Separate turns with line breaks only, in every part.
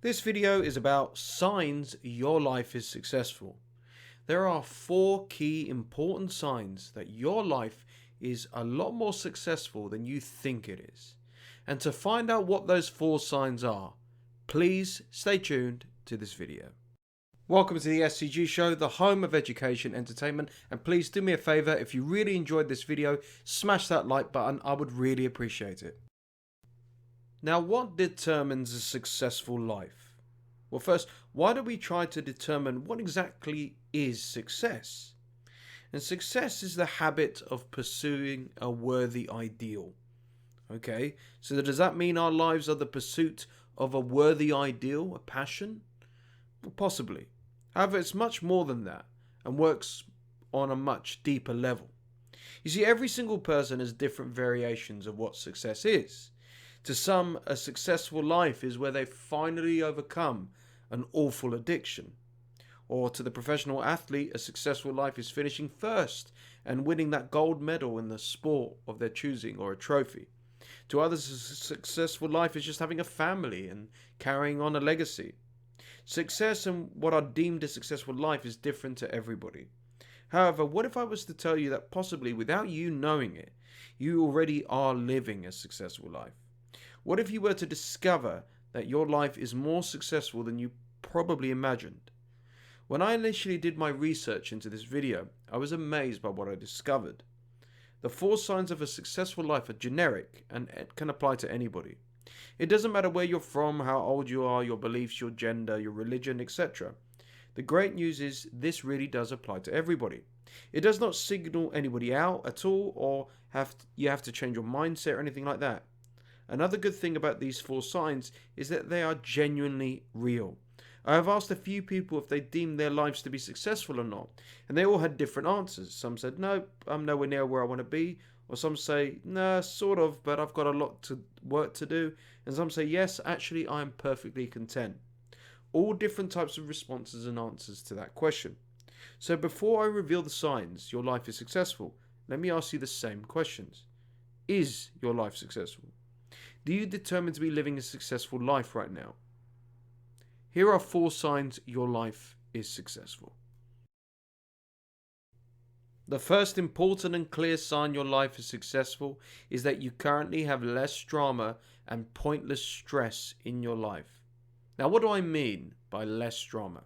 This video is about signs your life is successful. There are 4 key important signs that your life is a lot more successful than you think it is. And to find out what those 4 signs are, please stay tuned to this video. Welcome to the SCG Show, the home of education entertainment, and please do me a favor, if you really enjoyed this video, smash that like button. I would really appreciate it. Now, what determines a successful life? Well, first, why do we try to determine what exactly is success? And success is the habit of pursuing a worthy ideal. Okay, so does that mean our lives are the pursuit of a worthy ideal, a passion? Well, possibly. However, it's much more than that and works on a much deeper level. You see, every single person has different variations of what success is. To some, a successful life is where they finally overcome an awful addiction. Or to the professional athlete, a successful life is finishing first and winning that gold medal in the sport of their choosing or a trophy. To others, a successful life is just having a family and carrying on a legacy. Success and what are deemed a successful life is different to everybody. However, what if I was to tell you that possibly without you knowing it, you already are living a successful life? What if you were to discover that your life is more successful than you probably imagined? When I initially did my research into this video, I was amazed by what I discovered. The 4 signs of a successful life are generic and it can apply to anybody. It doesn't matter where you're from, how old you are, your beliefs, your gender, your religion, etc. The great news is this really does apply to everybody. It does not signal anybody out at all or you have to change your mindset or anything like that. Another good thing about these 4 signs is that they are genuinely real. I have asked a few people if they deemed their lives to be successful or not, and they all had different answers. Some said, no, I'm nowhere near where I want to be, or some say, nah, sort of, but I've got a lot of work to do, and some say, yes, actually, I am perfectly content. All different types of responses and answers to that question. So before I reveal the signs your life is successful, let me ask you the same questions. Is your life successful? Do you determine to be living a successful life right now? Here are 4 signs your life is successful. The first important and clear sign your life is successful is that you currently have less drama and pointless stress in your life. Now, what do I mean by less drama?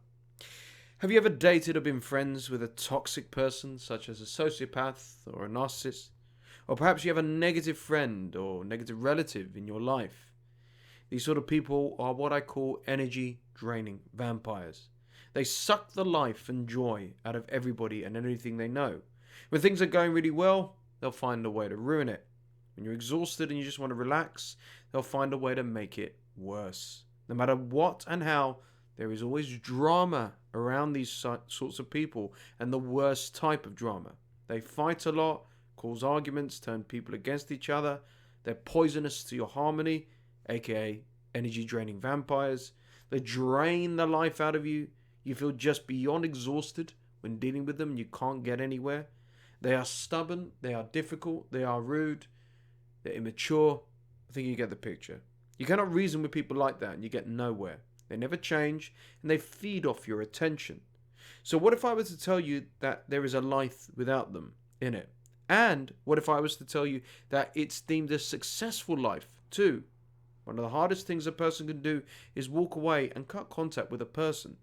Have you ever dated or been friends with a toxic person, such as a sociopath or a narcissist? Or perhaps you have a negative friend or negative relative in your life. These sort of people are what I call energy draining vampires. They suck the life and joy out of everybody and anything they know. When things are going really well, they'll find a way to ruin it. When you're exhausted and you just want to relax, they'll find a way to make it worse. No matter what and how, there is always drama around these sorts of people, and the worst type of drama. They fight a lot, cause arguments, turn people against each other. They're poisonous to your harmony, aka energy draining vampires. They drain the life out of you. You feel just beyond exhausted when dealing with them and you can't get anywhere. They are stubborn, they are difficult, they are rude, they're immature. I think you get the picture. You cannot reason with people like that and you get nowhere. They never change and they feed off your attention. So what if I were to tell you that there is a life without them in it? And what if I was to tell you that it's deemed a successful life too? One of the hardest things a person can do is walk away and cut contact with a person,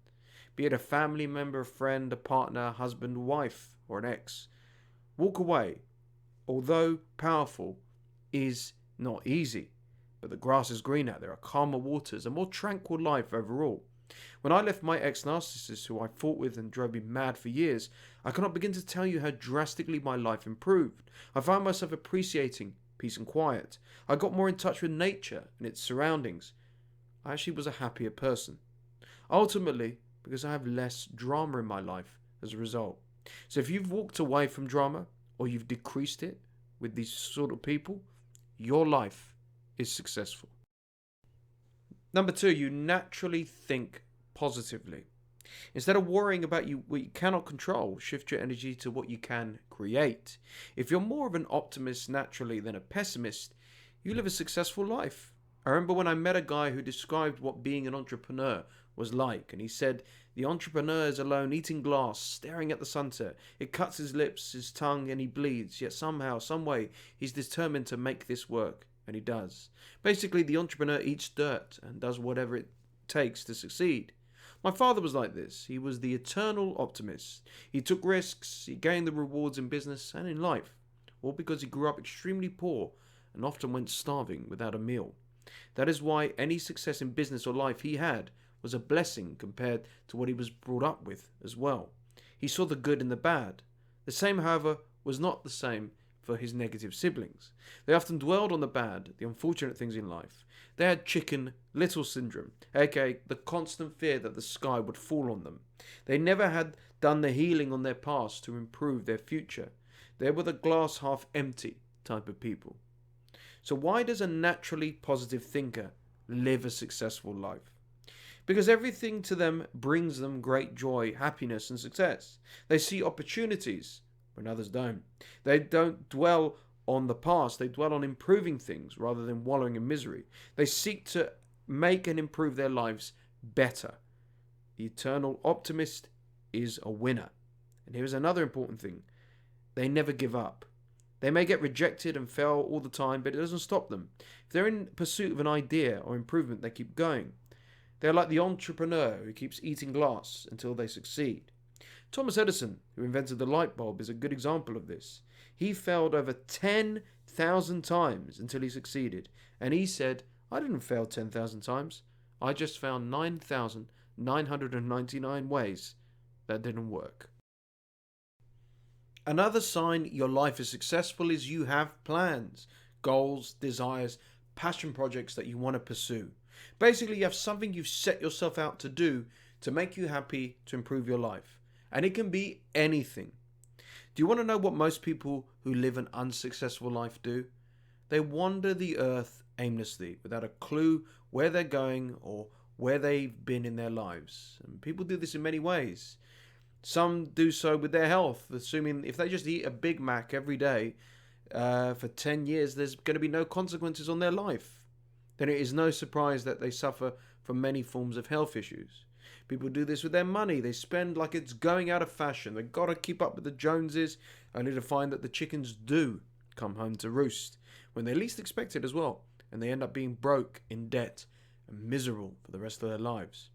be it a family member, a friend, a partner, husband, wife, or an ex. Walk away, although powerful, is not easy. But the grass is greener, there are calmer waters, a more tranquil life overall. When I left my ex-narcissist, who I fought with and drove me mad for years, I cannot begin to tell you how drastically my life improved. I found myself appreciating peace and quiet. I got more in touch with nature and its surroundings. I actually was a happier person. Ultimately, because I have less drama in my life as a result. So if you've walked away from drama, or you've decreased it with these sort of people, your life is successful. Number 2, you naturally think positively. Instead of worrying about what you cannot control, shift your energy to what you can create. If you're more of an optimist naturally than a pessimist, you live a successful life. I remember when I met a guy who described what being an entrepreneur was like, and he said, the entrepreneur is alone eating glass, staring at the sunset. It cuts his lips, his tongue, and he bleeds, yet somehow, some way, he's determined to make this work, and he does. Basically, the entrepreneur eats dirt and does whatever it takes to succeed. My father was like this. He was the eternal optimist. He took risks, he gained the rewards in business and in life, all because he grew up extremely poor and often went starving without a meal. That is why any success in business or life he had was a blessing compared to what he was brought up with as well. He saw the good in the bad. The same, however, was not the same for his negative siblings. They often dwelled on the bad, the unfortunate things in life. They had chicken little syndrome, aka the constant fear that the sky would fall on them. They never had done the healing on their past to improve their future. They were the glass half empty type of people. So why does a naturally positive thinker live a successful life? Because everything to them brings them great joy, happiness, and success. They see opportunities when others don't. They don't dwell on the past, they dwell on improving things rather than wallowing in misery. They seek to make and improve their lives better. The eternal optimist is a winner. And here's another important thing: they never give up. They may get rejected and fail all the time, but it doesn't stop them. If they're in pursuit of an idea or improvement, they keep going. They're like the entrepreneur who keeps eating glass until they succeed. Thomas Edison, who invented the light bulb, is a good example of this. He failed over 10,000 times until he succeeded. And he said, I didn't fail 10,000 times. I just found 9,999 ways that didn't work. Another sign your life is successful is you have plans, goals, desires, passion projects that you want to pursue. Basically, you have something you've set yourself out to do to make you happy, to improve your life. And it can be anything. Do you want to know what most people who live an unsuccessful life do? They wander the earth aimlessly without a clue where they're going or where they've been in their lives. And people do this in many ways. Some do so with their health, assuming if they just eat a Big Mac every day for 10 years, there's going to be no consequences on their life. Then it is no surprise that they suffer from many forms of health issues. People do this with their money. They spend like it's going out of fashion. They've got to keep up with the Joneses, only to find that the chickens do come home to roost when they least expect it as well, and they end up being broke, in debt, and miserable for the rest of their lives.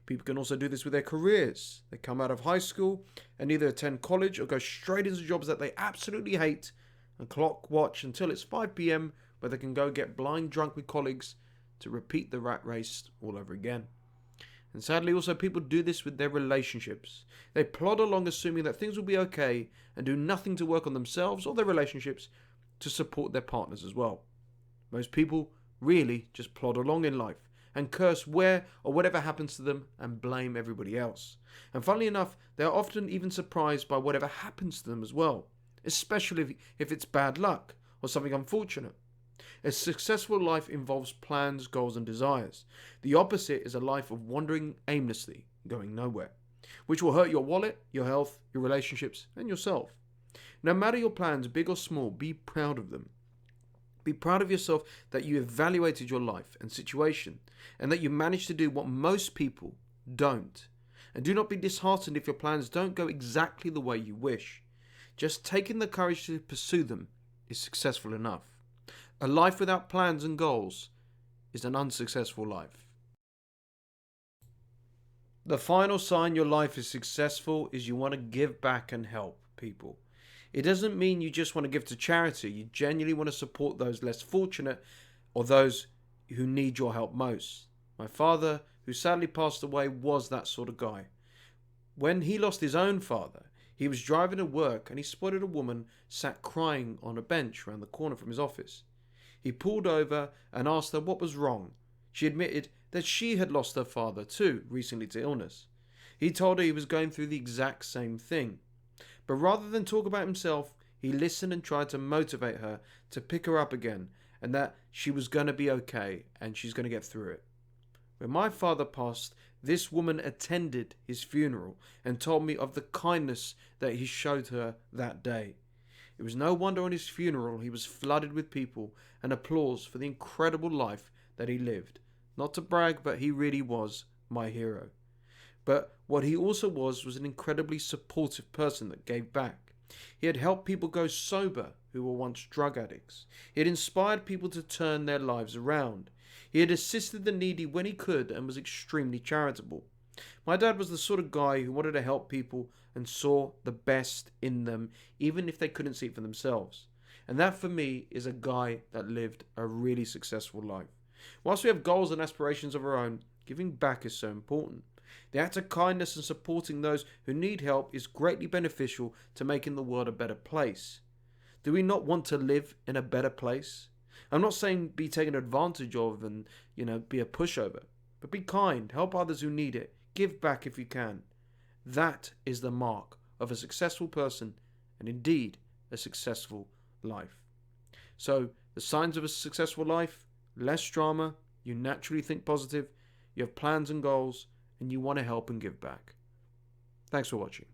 People can also do this with their careers. They come out of high school and either attend college or go straight into jobs that they absolutely hate and clock watch until it's 5 p.m. where they can go get blind drunk with colleagues to repeat the rat race all over again. And sadly, also, people do this with their relationships. They plod along assuming that things will be okay and do nothing to work on themselves or their relationships to support their partners as well. Most people really just plod along in life and curse where or whatever happens to them and blame everybody else. And funnily enough, they are often even surprised by whatever happens to them as well, especially if it's bad luck or something unfortunate. A successful life involves plans, goals, and desires. The opposite is a life of wandering aimlessly, going nowhere, which will hurt your wallet, your health, your relationships, and yourself. No matter your plans, big or small, be proud of them. Be proud of yourself that you evaluated your life and situation and that you managed to do what most people don't. And do not be disheartened if your plans don't go exactly the way you wish. Just taking the courage to pursue them is successful enough. A life without plans and goals is an unsuccessful life. The final sign your life is successful is you want to give back and help people. It doesn't mean you just want to give to charity. You genuinely want to support those less fortunate or those who need your help most. My father, who sadly passed away, was that sort of guy. When he lost his own father, he was driving to work and he spotted a woman sat crying on a bench around the corner from his office. He pulled over and asked her what was wrong. She admitted that she had lost her father too, recently to illness. He told her he was going through the exact same thing. But rather than talk about himself, he listened and tried to motivate her to pick her up again and that she was going to be okay and she's going to get through it. When my father passed, this woman attended his funeral and told me of the kindness that he showed her that day. It was no wonder on his funeral he was flooded with people and applause for the incredible life that he lived. Not to brag, but he really was my hero. But what he also was an incredibly supportive person that gave back. He had helped people go sober who were once drug addicts. He had inspired people to turn their lives around. He had assisted the needy when he could and was extremely charitable. My dad was the sort of guy who wanted to help people and saw the best in them, even if they couldn't see it for themselves. And that for me is a guy that lived a really successful life. Whilst we have goals and aspirations of our own, giving back is so important. The act of kindness and supporting those who need help is greatly beneficial to making the world a better place. Do we not want to live in a better place? I'm not saying be taken advantage of and, be a pushover. But be kind, help others who need it, give back if you can. That is the mark of a successful person and indeed a successful life. So, the signs of a successful life: less drama, you naturally think positive, you have plans and goals, and you want to help and give back. Thanks for watching.